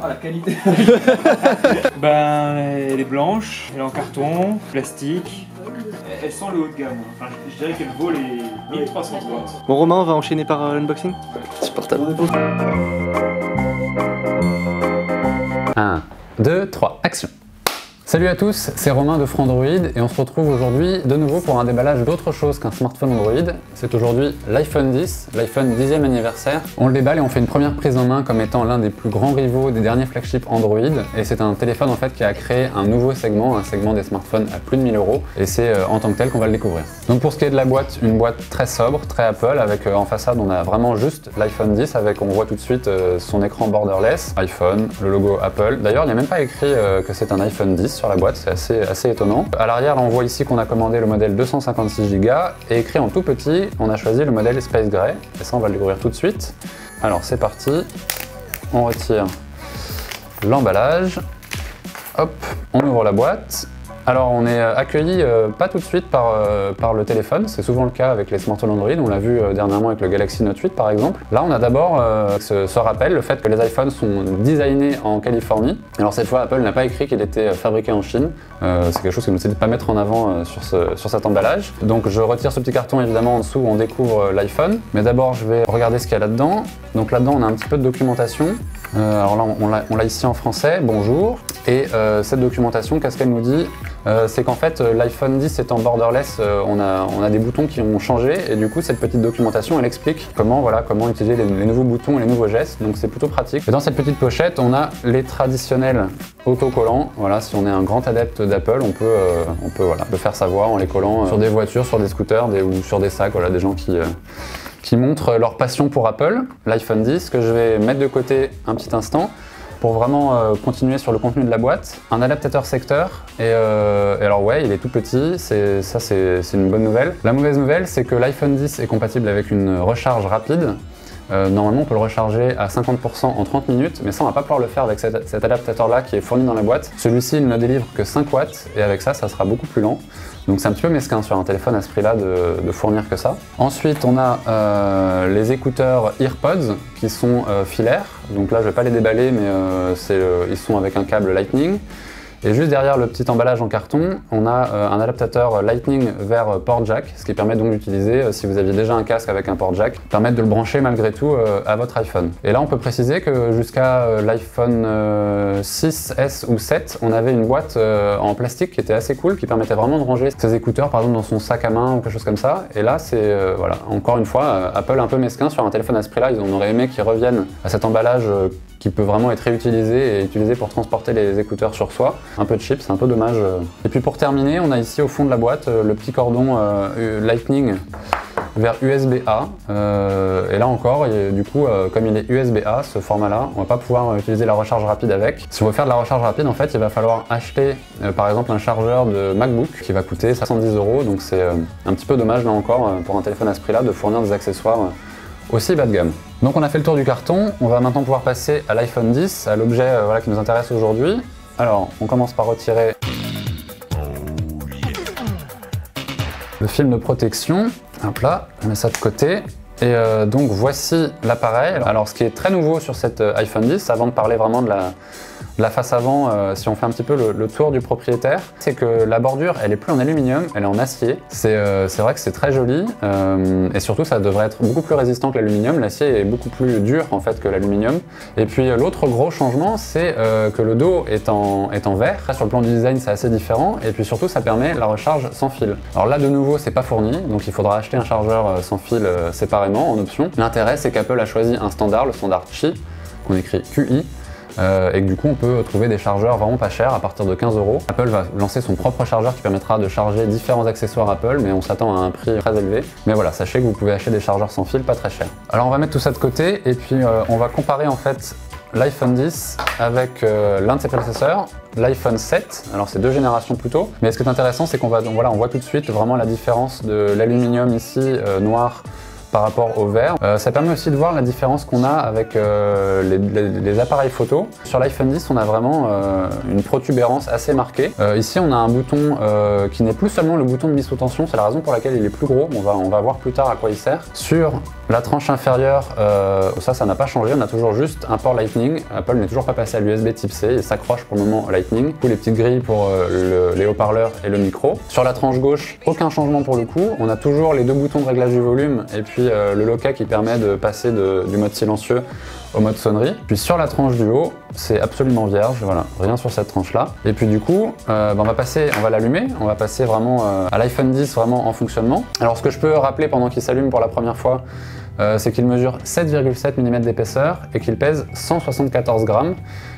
Ah, la qualité. Ben, elle est blanche, elle est en carton, plastique. Elle sent le haut de gamme. Enfin, je dirais qu'elle vaut les 1300 watts. Bon Romain, on va enchaîner par l'unboxing. Supportable. 1, 2, 3, action. Salut à tous, c'est Romain de Frandroid et on se retrouve aujourd'hui de nouveau pour un déballage d'autre chose qu'un smartphone Android. C'est aujourd'hui l'iPhone 10, l'iPhone 10e anniversaire. On le déballe et on fait une première prise en main comme étant l'un des plus grands rivaux des derniers flagships Android. Et c'est un téléphone en fait qui a créé un nouveau segment, un segment des smartphones à plus de 1000 €. Et c'est en tant que tel qu'on va le découvrir. Donc pour ce qui est de la boîte, une boîte très sobre, très Apple, avec en façade on a vraiment juste l'iPhone 10 avec, on voit tout de suite son écran borderless, iPhone, le logo Apple. D'ailleurs il n'y a même pas écrit que c'est un iPhone 10 sur la boîte, c'est assez étonnant. À l'arrière, on voit ici qu'on a commandé le modèle 256 Go et écrit en tout petit, on a choisi le modèle Space Gray. Et ça, on va le découvrir tout de suite. Alors, c'est parti. On retire l'emballage. Hop, on ouvre la boîte. Alors on est accueilli pas tout de suite par le téléphone, c'est souvent le cas avec les smartphones Android, on l'a vu dernièrement avec le Galaxy Note 8 par exemple. Là on a d'abord ce rappel, le fait que les iPhones sont designés en Californie. Alors cette fois Apple n'a pas écrit qu'il était fabriqué en Chine, c'est quelque chose qu'ils ne décident pas mettre en avant sur cet emballage. Donc je retire ce petit carton évidemment en dessous où on découvre l'iPhone, mais d'abord je vais regarder ce qu'il y a là-dedans. Donc là-dedans on a un petit peu de documentation. Alors là on l'a ici en français, bonjour. Et cette documentation, qu'est-ce qu'elle nous dit? C'est qu'en fait l'iPhone 10 étant borderless, on a des boutons qui ont changé et du coup cette petite documentation elle explique comment utiliser les nouveaux boutons et les nouveaux gestes, donc c'est plutôt pratique. Et dans cette petite pochette on a les traditionnels autocollants. Voilà, si on est un grand adepte d'Apple, on peut faire savoir en les collant sur des voitures, sur des scooters ou sur des sacs, voilà, des gens qui montrent leur passion pour Apple. L'iPhone 10 que je vais mettre de côté un petit instant pour vraiment continuer sur le contenu de la boîte. Un adaptateur secteur, et alors ouais, il est tout petit, c'est une bonne nouvelle. La mauvaise nouvelle, c'est que l'iPhone 10 est compatible avec une recharge rapide. Normalement, on peut le recharger à 50% en 30 minutes, mais ça, on va pas pouvoir le faire avec cet adaptateur-là qui est fourni dans la boîte. Celui-ci, il ne délivre que 5 watts, et avec ça, ça sera beaucoup plus lent. Donc c'est un petit peu mesquin sur un téléphone à ce prix-là de fournir que ça. Ensuite, on a les écouteurs AirPods qui sont filaires. Donc là, je vais pas les déballer, mais ils sont avec un câble Lightning. Et juste derrière le petit emballage en carton, on a un adaptateur Lightning vers port jack, ce qui permet donc d'utiliser, si vous aviez déjà un casque avec un port jack, permettre de le brancher malgré tout à votre iPhone. Et là on peut préciser que jusqu'à l'iPhone 6S ou 7, on avait une boîte en plastique qui était assez cool, qui permettait vraiment de ranger ses écouteurs par exemple dans son sac à main ou quelque chose comme ça. Et là c'est, voilà, encore une fois, Apple un peu mesquin sur un téléphone à ce prix-là, ils en auraient aimé qu'ils reviennent à cet emballage qui peut vraiment être réutilisé et utilisé pour transporter les écouteurs sur soi. Un peu cheap, c'est un peu dommage. Et puis pour terminer, on a ici au fond de la boîte le petit cordon Lightning vers USB-A. Et là encore, du coup, comme il est USB-A, ce format-là, on va pas pouvoir utiliser la recharge rapide avec. Si on veut faire de la recharge rapide, en fait, il va falloir acheter par exemple un chargeur de MacBook qui va coûter 70 €. Donc c'est un petit peu dommage là encore pour un téléphone à ce prix-là de fournir des accessoires aussi bas de gamme. Donc on a fait le tour du carton, on va maintenant pouvoir passer à l'iPhone 10, à l'objet voilà, qui nous intéresse aujourd'hui. Alors on commence par retirer le film de protection. Hop là, je mets ça de côté. Et donc voici l'appareil. Alors ce qui est très nouveau sur cet iPhone 10, avant de parler vraiment de la face avant, si on fait un petit peu le tour du propriétaire, c'est que la bordure elle est plus en aluminium, elle est en acier. C'est vrai que c'est très joli et surtout ça devrait être beaucoup plus résistant que l'aluminium. L'acier est beaucoup plus dur en fait que l'aluminium. Et puis l'autre gros changement c'est que le dos est en verre. Sur le plan du design c'est assez différent et puis surtout ça permet la recharge sans fil. Alors là de nouveau c'est pas fourni, donc il faudra acheter un chargeur sans fil séparément en option. L'intérêt c'est qu'Apple a choisi un standard, le standard Qi, qu'on écrit QI, et que du coup on peut trouver des chargeurs vraiment pas chers à partir de 15 €. Apple va lancer son propre chargeur qui permettra de charger différents accessoires Apple, mais on s'attend à un prix très élevé. Mais voilà, sachez que vous pouvez acheter des chargeurs sans fil pas très chers. Alors on va mettre tout ça de côté et puis on va comparer en fait l'iPhone 10 avec l'un de ses prédécesseurs, l'iPhone 7, alors c'est 2 générations plus tôt. Mais ce qui est intéressant c'est qu'on voit tout de suite vraiment la différence de l'aluminium ici noir par rapport au vert. Ça permet aussi de voir la différence qu'on a avec les appareils photo. Sur l'iPhone 10, on a vraiment une protubérance assez marquée. Ici, on a un bouton qui n'est plus seulement le bouton de mise sous tension, c'est la raison pour laquelle il est plus gros. On va voir plus tard à quoi il sert. Sur la tranche inférieure, ça n'a pas changé, on a toujours juste un port Lightning. Apple n'est toujours pas passé à l'USB type C, il s'accroche pour le moment au Lightning. Tous les petites grilles pour les haut-parleurs et le micro. Sur la tranche gauche, aucun changement pour le coup. On a toujours les deux boutons de réglage du volume et puis le loquet qui permet de passer du mode silencieux au mode sonnerie. Puis sur la tranche du haut, c'est absolument vierge, voilà, rien sur cette tranche là. Et puis du coup, on va l'allumer, on va passer vraiment à l'iPhone 10 vraiment en fonctionnement. Alors ce que je peux rappeler pendant qu'il s'allume pour la première fois, c'est qu'il mesure 7,7 mm d'épaisseur et qu'il pèse 174 grammes.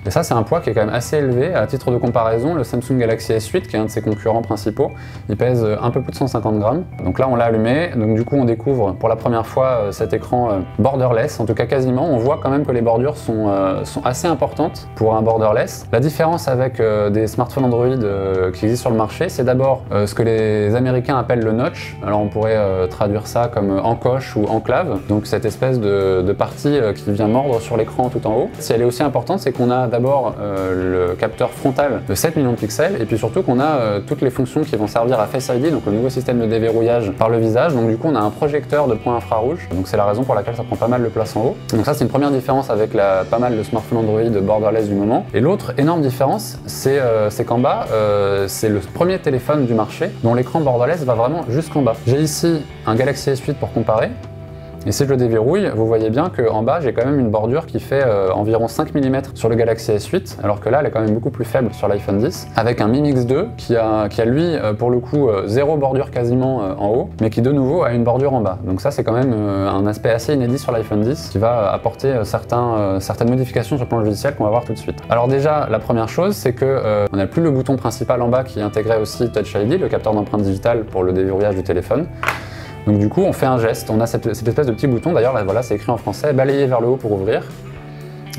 Et ça, c'est un poids qui est quand même assez élevé. À titre de comparaison, le Samsung Galaxy S8, qui est un de ses concurrents principaux, il pèse un peu plus de 150 grammes. Donc là, on l'a allumé. Donc du coup, on découvre pour la première fois cet écran borderless, en tout cas quasiment. On voit quand même que les bordures sont assez importantes pour un borderless. La différence avec des smartphones Android qui existent sur le marché, c'est d'abord ce que les Américains appellent le notch. Alors on pourrait traduire ça comme encoche ou enclave. Donc cette espèce de partie qui vient mordre sur l'écran tout en haut. Si elle est aussi importante, c'est qu'on a d'abord le capteur frontal de 7 millions de pixels et puis surtout qu'on a toutes les fonctions qui vont servir à Face ID, donc le nouveau système de déverrouillage par le visage. Donc du coup on a un projecteur de points infrarouges, donc c'est la raison pour laquelle ça prend pas mal de place en haut. Donc ça c'est une première différence avec pas mal de smartphones Android borderless du moment. Et l'autre énorme différence c'est qu'en bas c'est le premier téléphone du marché dont l'écran borderless va vraiment jusqu'en bas. J'ai ici un Galaxy S8 pour comparer. Et si je le déverrouille, vous voyez bien qu'en bas, j'ai quand même une bordure qui fait environ 5 mm sur le Galaxy S8, alors que là, elle est quand même beaucoup plus faible sur l'iPhone 10, avec un Mi Mix 2 qui a lui, pour le coup, zéro bordure quasiment en haut, mais qui de nouveau a une bordure en bas. Donc ça, c'est quand même un aspect assez inédit sur l'iPhone 10, qui va apporter certaines modifications sur le plan logiciel qu'on va voir tout de suite. Alors déjà, la première chose, c'est que on n'a plus le bouton principal en bas qui intégrait aussi Touch ID, le capteur d'empreinte digitale pour le déverrouillage du téléphone. Donc du coup, on fait un geste, on a cette espèce de petit bouton, d'ailleurs là voilà, c'est écrit en français, balayer vers le haut pour ouvrir.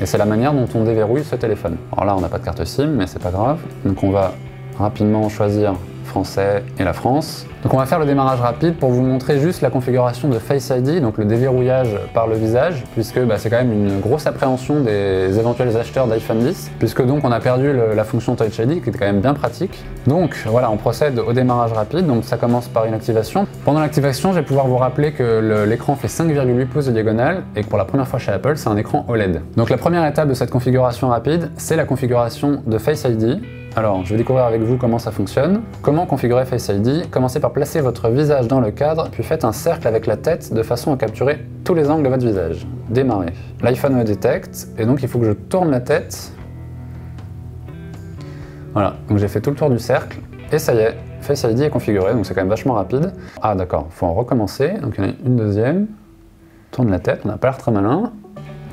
Et c'est la manière dont on déverrouille ce téléphone. Alors là, on n'a pas de carte SIM, mais c'est pas grave. Donc on va rapidement choisir français et la France. Donc on va faire le démarrage rapide pour vous montrer juste la configuration de Face ID, donc le déverrouillage par le visage, puisque c'est quand même une grosse appréhension des éventuels acheteurs d'iPhone 10, puisque donc on a perdu la fonction Touch ID qui était quand même bien pratique. Donc voilà, on procède au démarrage rapide, donc ça commence par une activation. Pendant l'activation, je vais pouvoir vous rappeler que l'écran fait 5,8 pouces de diagonale et que pour la première fois chez Apple, c'est un écran OLED. Donc la première étape de cette configuration rapide, c'est la configuration de Face ID. Alors, je vais découvrir avec vous comment ça fonctionne. Comment configurer Face ID? Commencez par placer votre visage dans le cadre, puis faites un cercle avec la tête de façon à capturer tous les angles de votre visage. Démarrez. L'iPhone me détecte, et donc il faut que je tourne la tête. Voilà, donc j'ai fait tout le tour du cercle, et ça y est, Face ID est configuré, donc c'est quand même vachement rapide. Ah d'accord, il faut en recommencer, donc il y en a une deuxième. Tourne la tête, on n'a pas l'air très malin,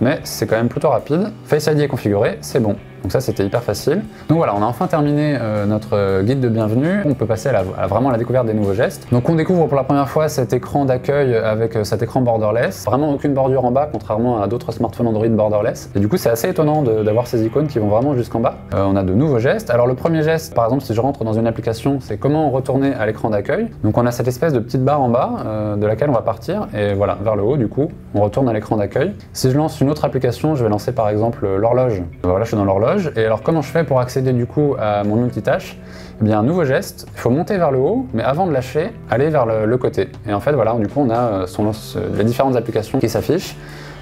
mais c'est quand même plutôt rapide. Face ID est configuré, c'est bon. Donc ça, c'était hyper facile. Donc voilà, on a enfin terminé notre guide de bienvenue. On peut passer à vraiment la découverte des nouveaux gestes. Donc on découvre pour la première fois cet écran d'accueil avec cet écran borderless. Vraiment aucune bordure en bas, contrairement à d'autres smartphones Android borderless. Et du coup, c'est assez étonnant d'avoir ces icônes qui vont vraiment jusqu'en bas. On a de nouveaux gestes. Alors le premier geste, par exemple, si je rentre dans une application, c'est comment retourner à l'écran d'accueil. Donc on a cette espèce de petite barre en bas de laquelle on va partir. Et voilà, vers le haut, du coup, on retourne à l'écran d'accueil. Si je lance une autre application, je vais lancer par exemple l'horloge. Voilà, je suis dans l'horloge. Et alors comment je fais pour accéder du coup à mon multitâche? Eh bien un nouveau geste, il faut monter vers le haut, mais avant de lâcher, aller vers le côté. Et en fait voilà, du coup on a les différentes applications qui s'affichent.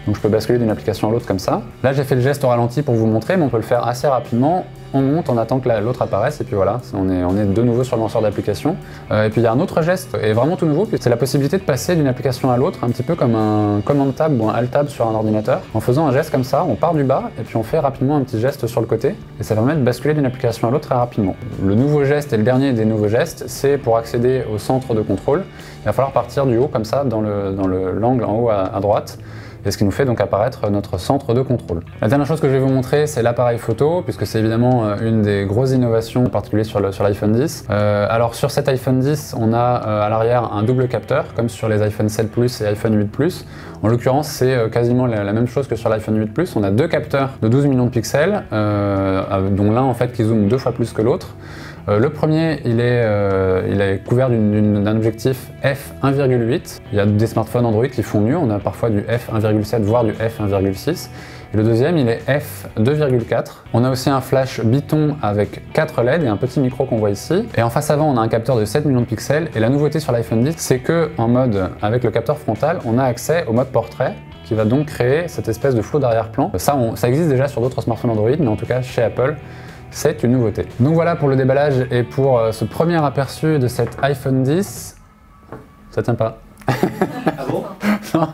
Donc je peux basculer d'une application à l'autre comme ça. Là j'ai fait le geste au ralenti pour vous montrer, mais on peut le faire assez rapidement. On monte, on attend que l'autre apparaisse et puis voilà, on est de nouveau sur le lanceur d'application. Et puis il y a un autre geste, et vraiment tout nouveau, c'est la possibilité de passer d'une application à l'autre, un petit peu comme un Command Tab ou un Alt Tab sur un ordinateur. En faisant un geste comme ça, on part du bas et puis on fait rapidement un petit geste sur le côté. Et ça permet de basculer d'une application à l'autre très rapidement. Le nouveau geste et le dernier des nouveaux gestes, c'est pour accéder au centre de contrôle. Il va falloir partir du haut comme ça, dans l'angle en haut à droite. Et ce qui nous fait donc apparaître notre centre de contrôle. La dernière chose que je vais vous montrer, c'est l'appareil photo, puisque c'est évidemment une des grosses innovations, en particulier sur l'iPhone 10. Alors sur cet iPhone 10, on a à l'arrière un double capteur, comme sur les iPhone 7 Plus et iPhone 8 Plus. En l'occurrence, c'est quasiment la même chose que sur l'iPhone 8 Plus. On a deux capteurs de 12 millions de pixels, dont l'un en fait qui zoome 2 fois plus que l'autre. Le premier, il est couvert d'un objectif f1,8. Il y a des smartphones Android qui font mieux, on a parfois du f1,7 voire du f1,6. Et le deuxième, il est f2,4. On a aussi un flash biton avec 4 LED et un petit micro qu'on voit ici. Et en face avant, on a un capteur de 7 millions de pixels. Et la nouveauté sur l'iPhone 10, c'est que en mode avec le capteur frontal, on a accès au mode portrait, qui va donc créer cette espèce de flot d'arrière-plan. Ça existe déjà sur d'autres smartphones Android, mais en tout cas chez Apple, c'est une nouveauté. Donc voilà pour le déballage et pour ce premier aperçu de cet iPhone 10. Ça tient pas. Ah bon? Non.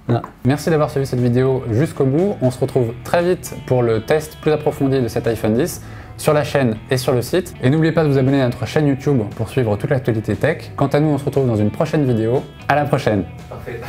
Non. Merci d'avoir suivi cette vidéo jusqu'au bout. On se retrouve très vite pour le test plus approfondi de cet iPhone 10 sur la chaîne et sur le site. Et n'oubliez pas de vous abonner à notre chaîne YouTube pour suivre toute l'actualité tech. Quant à nous, on se retrouve dans une prochaine vidéo. À la prochaine. Parfait.